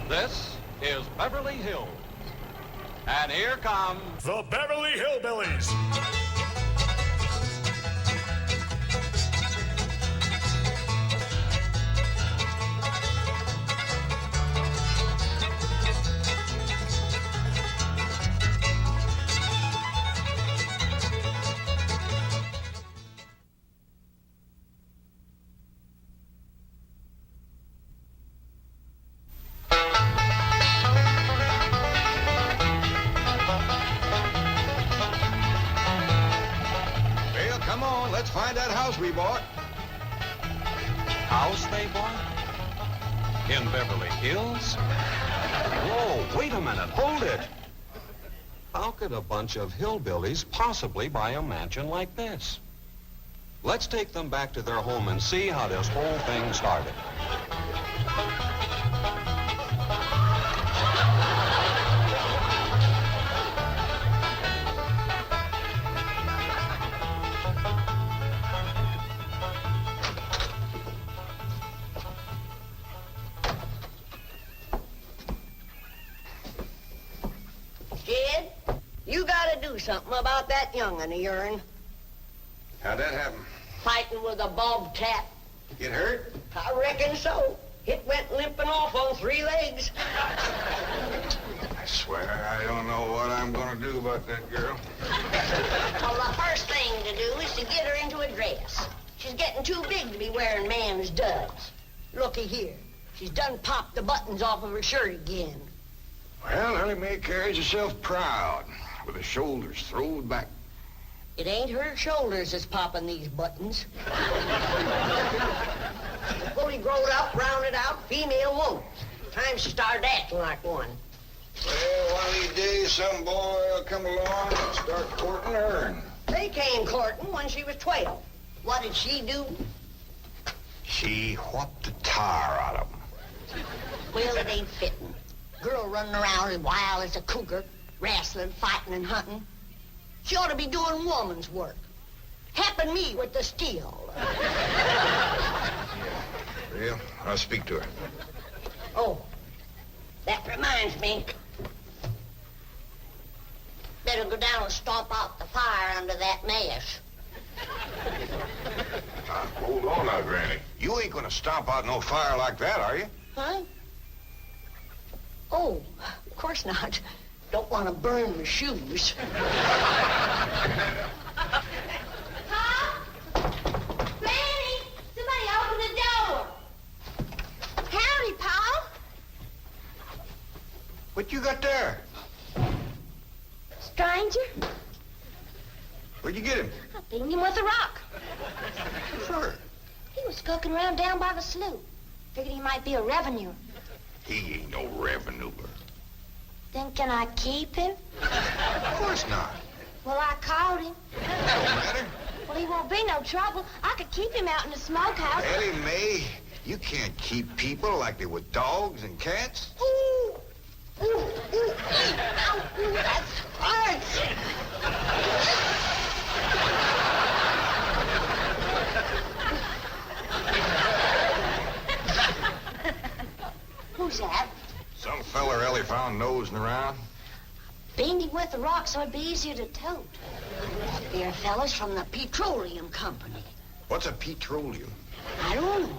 This is Beverly Hills. And here come the Beverly Hillbillies. Come on, let's find that house we bought. House they bought? In Beverly Hills? Whoa, wait a minute, hold it. How could a bunch of hillbillies possibly buy a mansion like this? Let's take them back to their home and see how this whole thing started. You gotta do something about that young'un of yourn. How'd that happen? Fighting with a bobcat. Get hurt? I reckon so. It went limping off on 3 legs. I swear I don't know what I'm gonna do about that girl. Well, the first thing to do is to get her into a dress. She's getting too big to be wearing man's duds. Looky here. She's done popped the buttons off of her shirt again. Well, Ellie Mae carries herself proud, with her shoulders throwed back. It ain't her shoulders that's popping these buttons. Fully growed up, rounded out, female woman. Time she started acting like one. Well, one of these days, some boy will come along and start courting her. They came courting when she was 12. What did she do? She whopped the tar out of them. Well, it ain't fitting. Girl running around as wild as a cougar, wrestling, fighting, and hunting. She ought to be doing woman's work. Helping me with the steel. Yeah, I'll speak to her. Oh, that reminds me. Better go down and stomp out the fire under that mess. Hold on now, Granny. You ain't gonna stomp out no fire like that, are you? Huh? Oh, of course not. Don't want to burn my shoes. Huh? Granny, somebody open the door. Howdy, Pa. What you got there? Stranger, Where'd you get him? I beat him with a rock. Sure. He was skulking around down by the slough. Figured he might be a revenue. He ain't no revenue. Then can I keep him? Of course not. Well, I caught him. Don't matter. Well, he won't be no trouble. I could keep him out in the smokehouse. Ellie Mae, you can't keep people like they were dogs and cats. Ooh! Ooh! Ooh! Ow! Ooh, that's hard! Who's that? Some feller Ellie found nosing around. Beaned him with a rock so it'd be easier to tote. Here, fellas from the petroleum company. What's a petroleum? I don't know.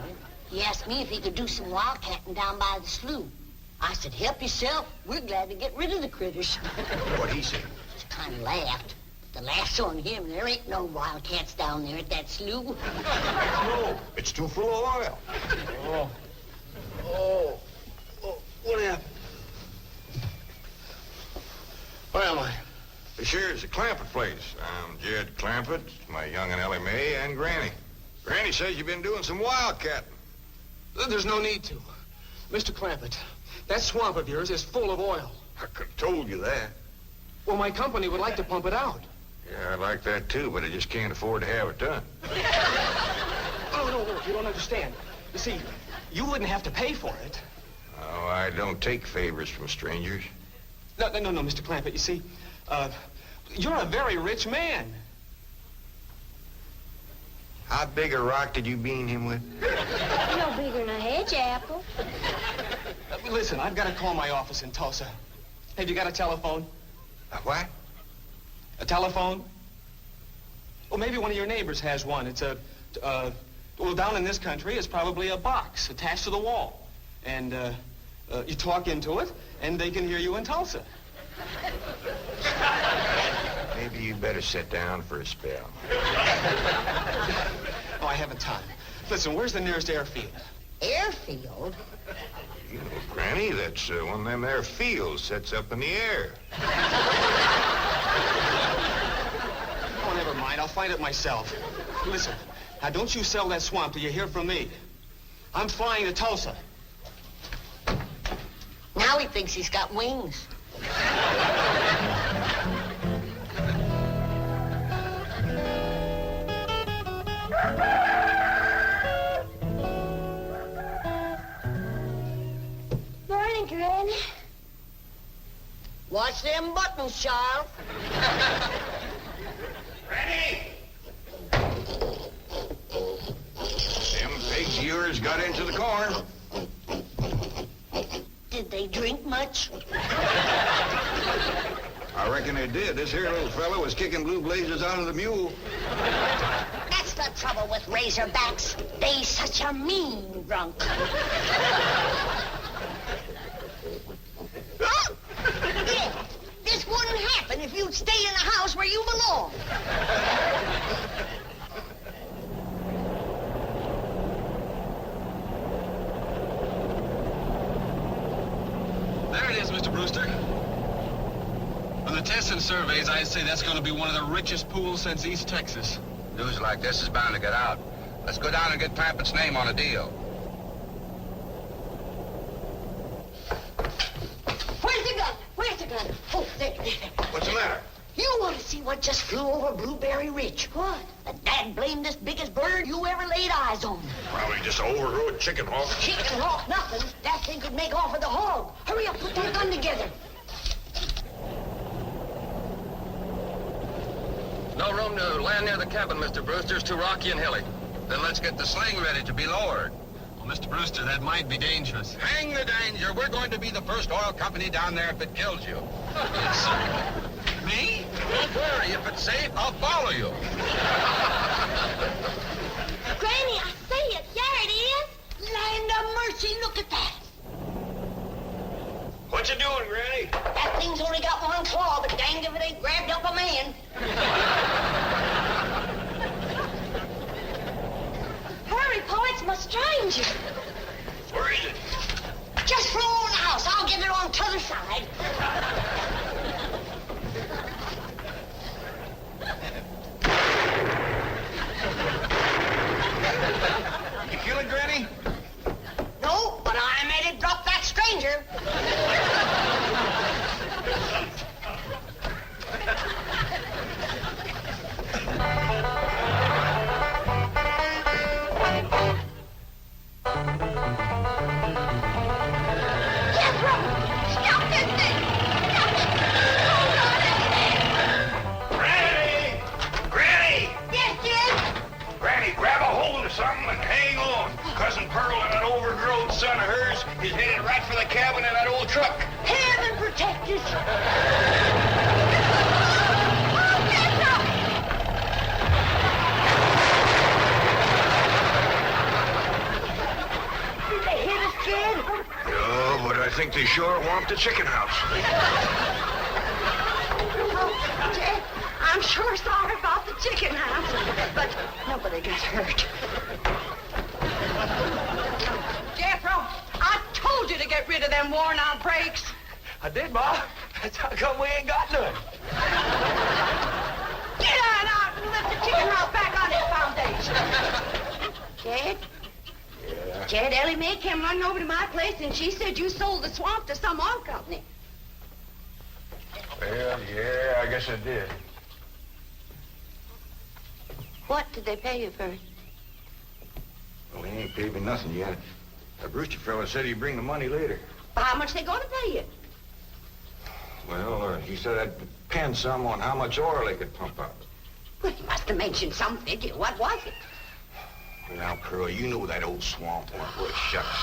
He asked me if he could do some wildcatting down by the slough. I said, help yourself. We're glad to get rid of the critters. What'd he say? He kind of laughed. The last on him, there ain't no wildcats down there at that slough. No, it's too full of oil. Oh, what happened? Where am I? This here's the Clampett place. I'm Jed Clampett, my young and Ellie Mae, and Granny. Granny says you've been doing some wildcatting. There's no need to. Mr. Clampett, that swamp of yours is full of oil. I could have told you that. Well, my company would like to pump it out. Yeah, I'd like that too, but I just can't afford to have it done. Oh, no, you don't understand. You see, you wouldn't have to pay for it. Oh, I don't take favors from strangers. No, Mr. Clampett, you see, you're a very rich man. How big a rock did you bean him with? No bigger than a hedge apple. Listen, I've got to call my office in Tulsa. Have you got a telephone? A what? A telephone? Well, maybe one of your neighbors has one. It's well, down in this country, it's probably a box attached to the wall. And, you talk into it, and they can hear you in Tulsa. Maybe you better sit down for a spell. Oh, I haven't time. Listen, where's the nearest airfield? Airfield? You know, Granny, that's one of them there fields sets up in the air. Oh, never mind. I'll find it myself. Listen, now don't you sell that swamp till you hear from me. I'm flying to Tulsa. Now he thinks he's got wings. Morning, Granny. Watch them buttons, child. Granny! Them pigs of yours got into the corn. Did they drink much? I reckon they did. This here little fella was kicking blue blazes out of the mule. That's the trouble with razorbacks. They such a mean drunk. Yeah, this wouldn't happen if you'd stay in the house where you belong. There it is, Mr. Brewster. On the tests and surveys, I'd say that's going to be one of the richest pools since East Texas. News like this is bound to get out. Let's go down and get Clampetts' name on a deal. Where's the gun? Where's the gun? Oh, there. What's the matter? You want to see what just flew over Blueberry Ridge? What? The dad-blamedest biggest bird you ever laid eyes on. Probably just an overgrown chicken hawk. Chicken hawk, nothing. That thing could make off with the hog. Hurry up, put that gun together. No room to land near the cabin, Mr. Brewster. It's too rocky and hilly. Then let's get the sling ready to be lowered. Well, Mr. Brewster, that might be dangerous. Hang the danger. We're going to be the first oil company down there if it kills you. Yes, sir. Me? Don't worry. If it's safe, I'll follow you. Granny, I see it. There it is. Land of mercy, look at that. What you doing, Granny? That thing's only got one claw, but danged if it ain't grabbed up a man. Hurry, Pa, it's my stranger. Where is it? Just flew over the house. I'll get it on t'other side. You kill it, Granny? No, but I made it drop that stranger. Granny! Granny! Yes, Jim? Granny, grab a hold of something and hang on. Cousin Pearl and that overgrown son of hers is headed right for the cabin in that old truck. Heaven protect us. Did they hit us, kid? No, but I think they sure want the chicken house. Oh, Jed, I'm sure sorry about the chicken house, but nobody got hurt. Jethro, I told you to get rid of them worn-out brakes. I did, Ma. That's how come we ain't got none. Get on out and lift the chicken house back on its foundation. Jed? Yeah. Jed, Ellie Mae came running over to my place, and she said you sold the swamp to some oil company. Well, yeah, I guess I did. What did they pay you for it? Well, he ain't paid me nothing yet. The Brewster fella said he'd bring the money later. Well, how much they gonna pay you? Well, he said I'd depend some on how much oil they could pump out. Well, he must have mentioned some figure. What was it? Now, Pearl, you know that old swamp weren't worth shucks.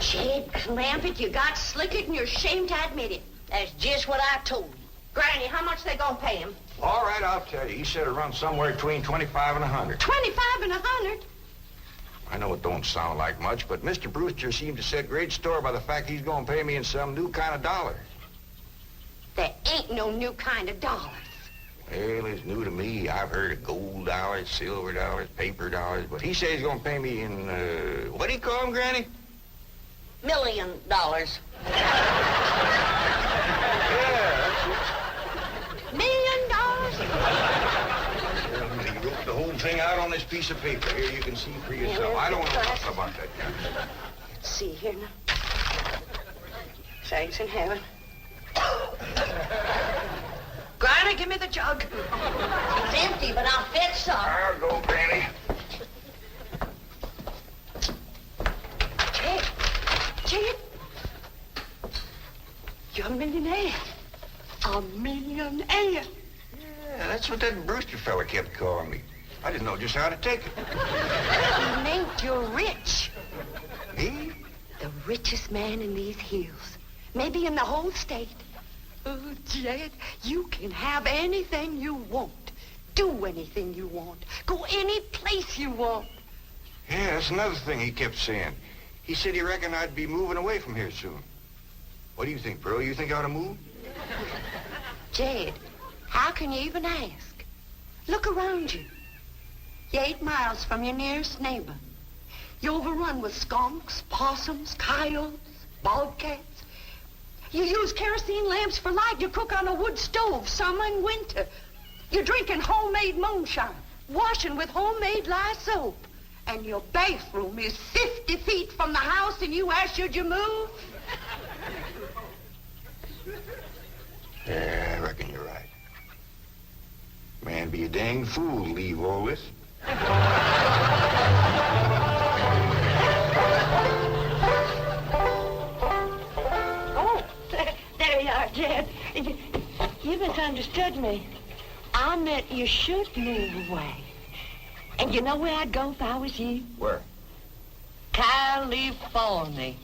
Jed Clampett, you got slicker and you're ashamed to admit it. That's just what I told you. Granny, how much they gonna pay him? All right, I'll tell you. He said it runs somewhere between 25 and 100. 25 and 100? I know it don't sound like much, but Mr. Brewster seemed to set great store by the fact he's going to pay me in some new kind of dollar. There ain't no new kind of dollars. Well, it's new to me. I've heard of gold dollars, silver dollars, paper dollars, but he says he's going to pay me in, what do you call them, Granny? $1 million. Yeah, $1 million? he wrote the whole thing out on this piece of paper. Here, you can see for yourself. I don't know nothing about that kind of stuff. Let's see here now. Thanks in heaven. Granny, give me the jug. It's empty, but I'll fetch some. I'll go, Granny. Jed, you're a millionaire. A millionaire. Yeah, that's what that Brewster fella kept calling me. I didn't know just how to take it. He meant you're rich. Me? The richest man in these hills. Maybe in the whole state. Oh, Jed, you can have anything you want. Do anything you want. Go any place you want. Yeah, that's another thing he kept saying. He said he reckoned I'd be moving away from here soon. What do you think, Pearl? You think I ought to move? Jed, how can you even ask? Look around you. You're 8 miles from your nearest neighbor. You're overrun with skunks, possums, coyotes, bobcats. You use kerosene lamps for light. You cook on a wood stove, summer and winter. You're drinking homemade moonshine, washing with homemade lye soap. And your bathroom is 50 feet from the house, and you ask, should you move? Yeah, I reckon you're right. Man, be a dang fool to leave all this. Oh, there you are, Jed. You misunderstood me. I meant you should move away. And you know where I'd go if I was you? Where? California.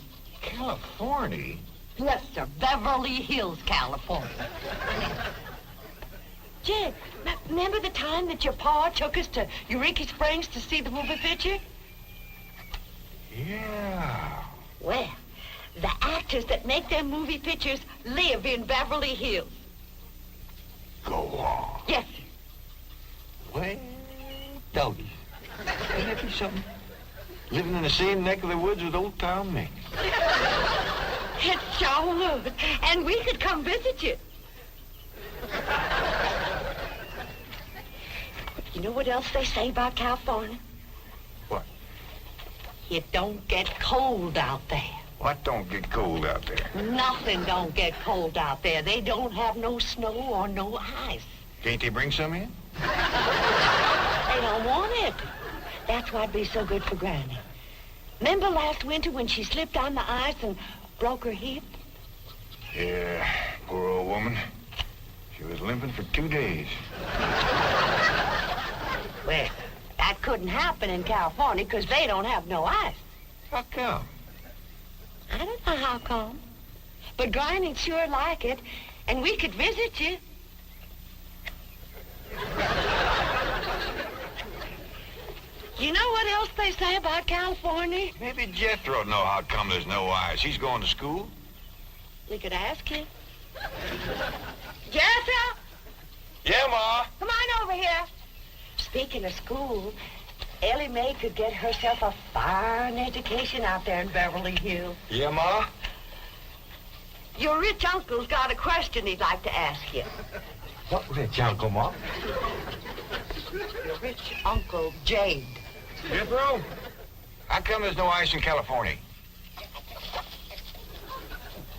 California? Yes, sir. Beverly Hills, California. Jed, remember the time that your pa took us to Eureka Springs to see the movie picture? Yeah. Well, the actors that make them movie pictures live in Beverly Hills. Go on. Yes, sir. Well, doggy. Ain't that be something? Living in the same neck of the woods with old Tom Mink. It sure would. And we could come visit you. You know what else they say about California? What? It don't get cold out there. What don't get cold out there? Nothing don't get cold out there. They don't have no snow or no ice. Can't they bring some in? They don't want it. That's why'd be so good for Granny. Remember last winter when she slipped on the ice and broke her hip? Yeah, poor old woman. She was limping for 2 days. Well, that couldn't happen in California because they don't have no ice. How come? I don't know how come. But Granny'd sure like it, and we could visit you. You know what else they say about California? Maybe Jethro'd know how come there's no ice. He's going to school. We could ask him. Jethro, Yeah, Ma. come on over here. Speaking of school, Ellie Mae could get herself a fine education out there in Beverly Hills. Yeah, Ma? Your rich uncle's got a question he'd like to ask you. What rich uncle, Ma? Your rich uncle, Jade. Jethro? How come there's no ice in California?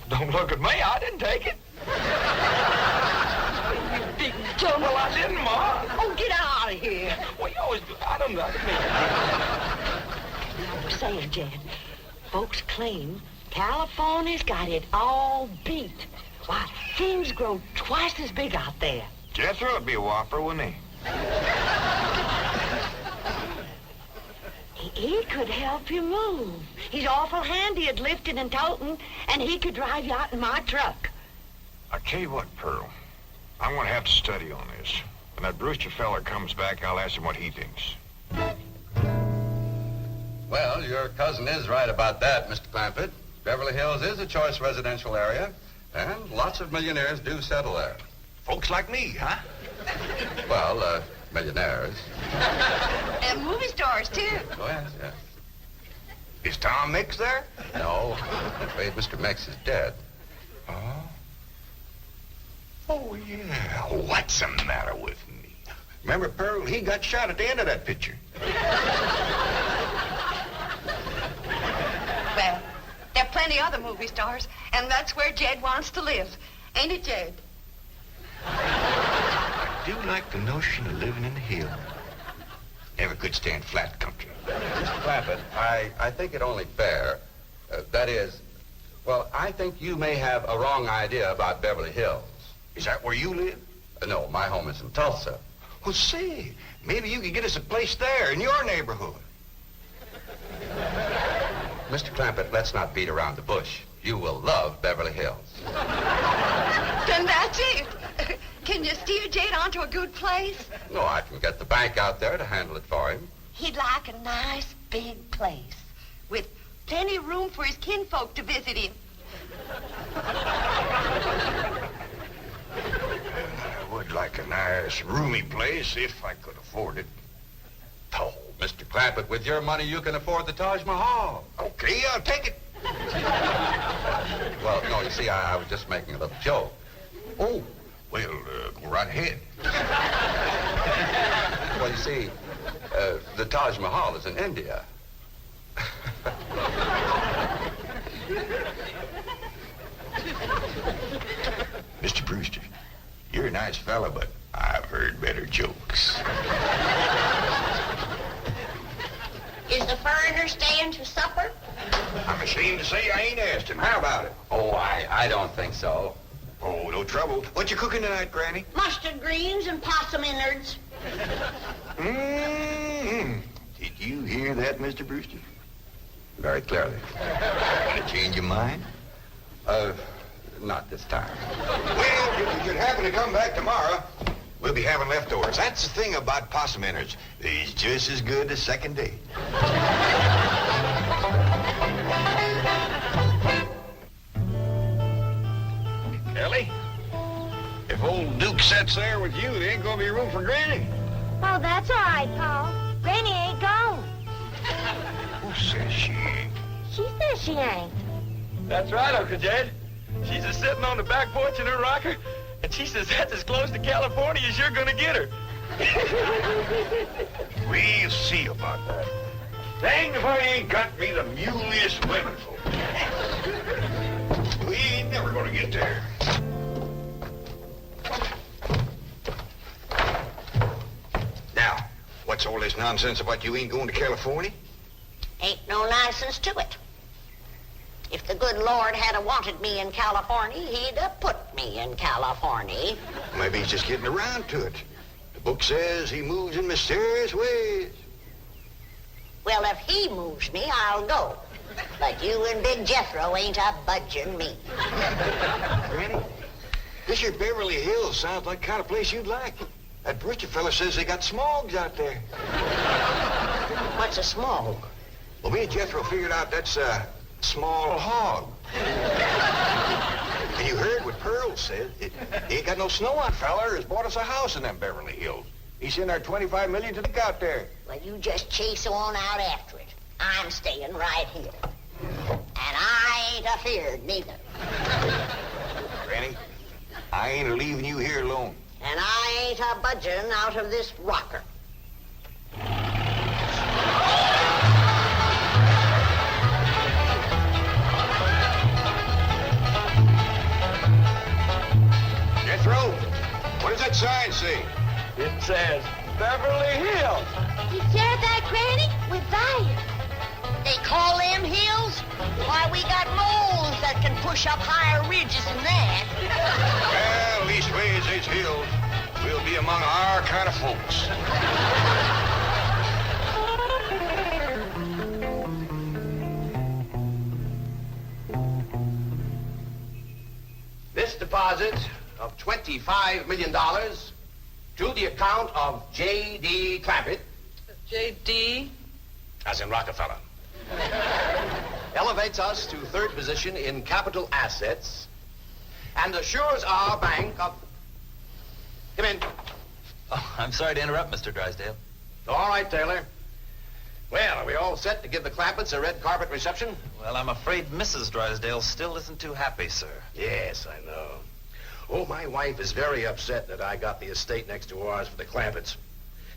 Don't look at me. I didn't take it. You big dumb. Well, I didn't, Ma. Oh, get out of here. Well, you always do. I didn't mean I was saying, Jan, folks claim California's got it all beat. Why, things grow twice as big out there. Jethro would be a whopper, wouldn't he? He could help you move. He's awful handy at lifting and toting, and he could drive you out in my truck. I tell you what, Pearl. I'm going to have to study on this. When that Brewster fella comes back, I'll ask him what he thinks. Well, your cousin is right about that, Mr. Clampett. Beverly Hills is a choice residential area, and lots of millionaires do settle there. Folks like me, huh? Well, millionaires. And movie stars, too. Oh, yes, yes. Is Tom Mix there? No, I'm afraid Mr. Mix is dead. Oh? Oh, yeah. What's the matter with me? Remember, Pearl, he got shot at the end of that picture. Well, there are plenty other movie stars, and that's where Jed wants to live. Ain't it, Jed? I do like the notion of living in the hills. Never could stand flat country. Mr. Clampett, I think it only fair. That is, well, I think you may have a wrong idea about Beverly Hills. Is that where you live? No, my home is in Tulsa. Well, say, maybe you could get us a place there in your neighborhood. Mr. Clampett, let's not beat around the bush. You will love Beverly Hills. Then that's it. Can you steer Jed onto a good place? No, I can get the bank out there to handle it for him. He'd like a nice big place with plenty of room for his kinfolk to visit him. I would like a nice, roomy place if I could afford it. Oh, Mr. Clampett, with your money, you can afford the Taj Mahal. Okay, I'll take it. Well, no, you see, I was just making a little joke. Oh, well, go right ahead. Well, you see, the Taj Mahal is in India. Mr. Brewster, you're a nice fella, but I've heard better jokes. Is the foreigner staying to supper? I'm ashamed to say I ain't asked him. How about it? Oh, I don't think so. Oh, no trouble. What you cooking tonight, Granny? Mustard greens and possum innards. Mm-hmm. Did you hear that, Mr. Brewster? Very clearly. Want to change your mind? Not this time. Well, if you should happen to come back tomorrow, we'll be having leftovers. That's the thing about possum innards. They's just as good the second day. Kelly, if old Duke sits there with you, there ain't gonna be room for Granny. Oh, that's all right, Paul. Granny ain't gone. Who says she ain't? She says she ain't. That's right, Uncle Jed. She's just sitting on the back porch in her rocker, and she says that's as close to California as you're gonna get her. We'll see about that. Dang if I ain't got me the muleyest women folk. We ain't never gonna get there. Now, what's all this nonsense about you ain't going to California? Ain't no nonsense to it. If the good Lord had wanted me in California, he'd have put me in California. Maybe he's just getting around to it. The book says he moves in mysterious ways. Well, if he moves me, I'll go. But you and Big Jethro ain't a budging me. Granny, this here Beverly Hills sounds like the kind of place you'd like. That Brewster fella says they got smogs out there. What's a smog? Well, me and Jethro figured out that's a small hog. And you heard what Pearl said. He ain't got no snow on. Feller has bought us a house in them Beverly Hills. He sent our $25 million to look out there. Well, you just chase on out after it. I'm staying right here. And I ain't afeared neither. Granny, I ain't leaving you here alone. And I ain't a budging out of this rocker. Jethro, what does that sign say? It says Beverly Hills. You hear that, Granny? We're there. They call them hills? Why, we got moles that can push up higher ridges than that. Well, leastways, these hills will be among our kind of folks. This deposit of $25 million to the account of J.D. Clampett. J.D.? As in Rockefeller. Elevates us to third position in capital assets and assures our bank of... Come in. Oh, I'm sorry to interrupt, Mr. Drysdale. All right, Taylor. Well, are we all set to give the Clampetts a red carpet reception? Well, I'm afraid Mrs. Drysdale still isn't too happy, sir. Yes, I know. Oh, my wife is very upset that I got the estate next to ours for the Clampetts.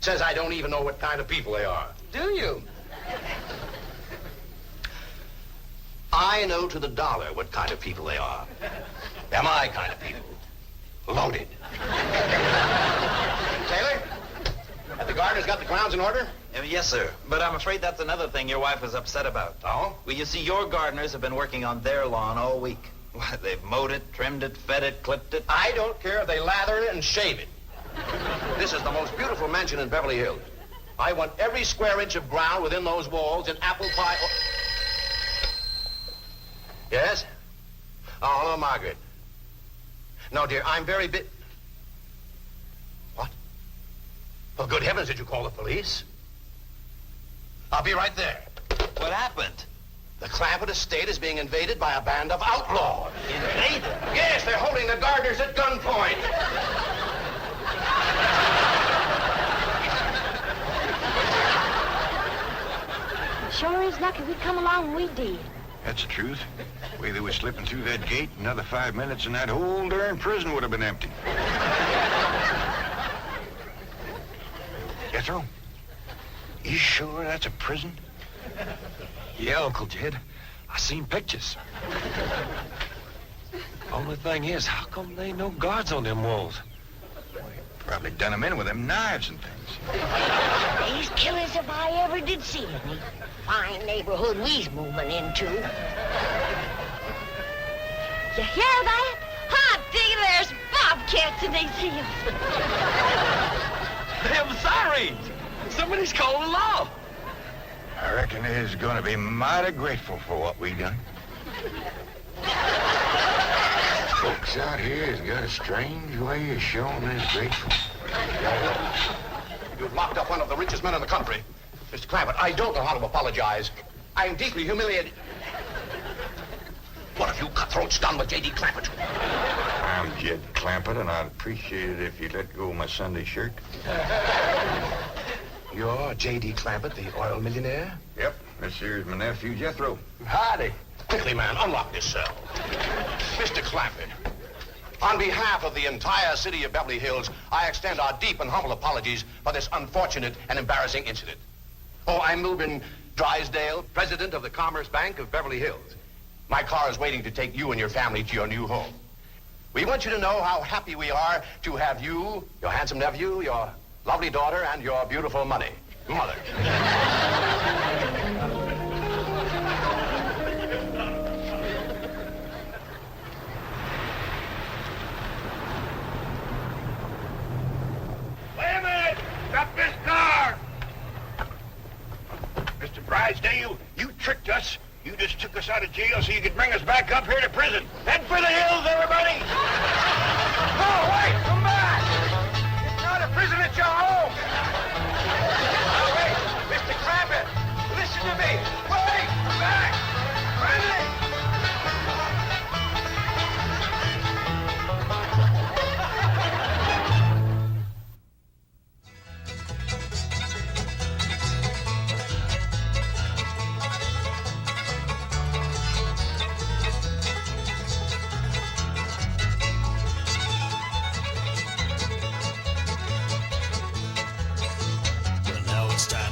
Says I don't even know what kind of people they are. Do you? I know to the dollar what kind of people they are. They're my kind of people. Loaded. Taylor, have the gardeners got the grounds in order? Yes, sir. But I'm afraid that's another thing your wife is upset about. Oh? Well, you see, your gardeners have been working on their lawn all week. Why, they've mowed it, trimmed it, fed it, clipped it. I don't care if they lather it and shave it. This is the most beautiful mansion in Beverly Hills. I want every square inch of ground within those walls in apple pie... Yes? Oh, hello, Margaret. No, dear, I'm very What? Oh, good heavens, did you call the police? I'll be right there. What happened? The Clampett estate is being invaded by a band of outlaws. Invaded? Yes, they're holding the gardeners at gunpoint. Sure is lucky we come along when we did. That's the truth. The way they were slipping through that gate, another 5 minutes and that whole darn prison would have been empty. Jethro, you sure that's a prison? Yeah, Uncle Jed. I seen pictures. Only thing is, how come there ain't no guards on them walls? Probably done them in with them knives and things. These killers if I ever did see any. Fine neighborhood we's moving into. You hear that? Hot diggity, there's bobcats in these hills. I'm sorry. Somebody's calling the law. I reckon they's gonna be mighty grateful for what we done. Folks out here has got a strange way of showing they're grateful. You've locked up one of the richest men in the country. Mr. Clampett, I don't know how to apologize. I'm deeply humiliated. What have you cutthroats done with J.D. Clampett? I'm Jed Clampett, and I'd appreciate it if you'd let go of my Sunday shirt. You're J.D. Clampett, the oil millionaire? Yep, this here's my nephew, Jethro. Howdy. Quickly, man, unlock this cell. Mr. Clampett, on behalf of the entire city of Beverly Hills, I extend our deep and humble apologies for this unfortunate and embarrassing incident. Oh, I'm Milburn Drysdale, president of the Commerce Bank of Beverly Hills. My car is waiting to take you and your family to your new home. We want you to know how happy we are to have you, your handsome nephew, your lovely daughter, and your beautiful mother. Wait a minute! Stop this car! Mr. Drysdale, you tricked us. You just took us out of jail so you could bring us back up here to prison. Head for the hills, everybody! No, wait! Come back! It's not a prison, it's your home! Now, wait! Mr. Clampett, listen to me! Wait! Come back! Friendly!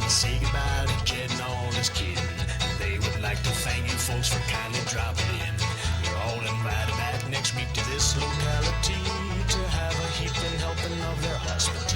Say goodbye to Jed and all his kin. They would like to thank you folks for kindly dropping in. You're all invited back next week to this locality to have a heaping helping of their hospitality.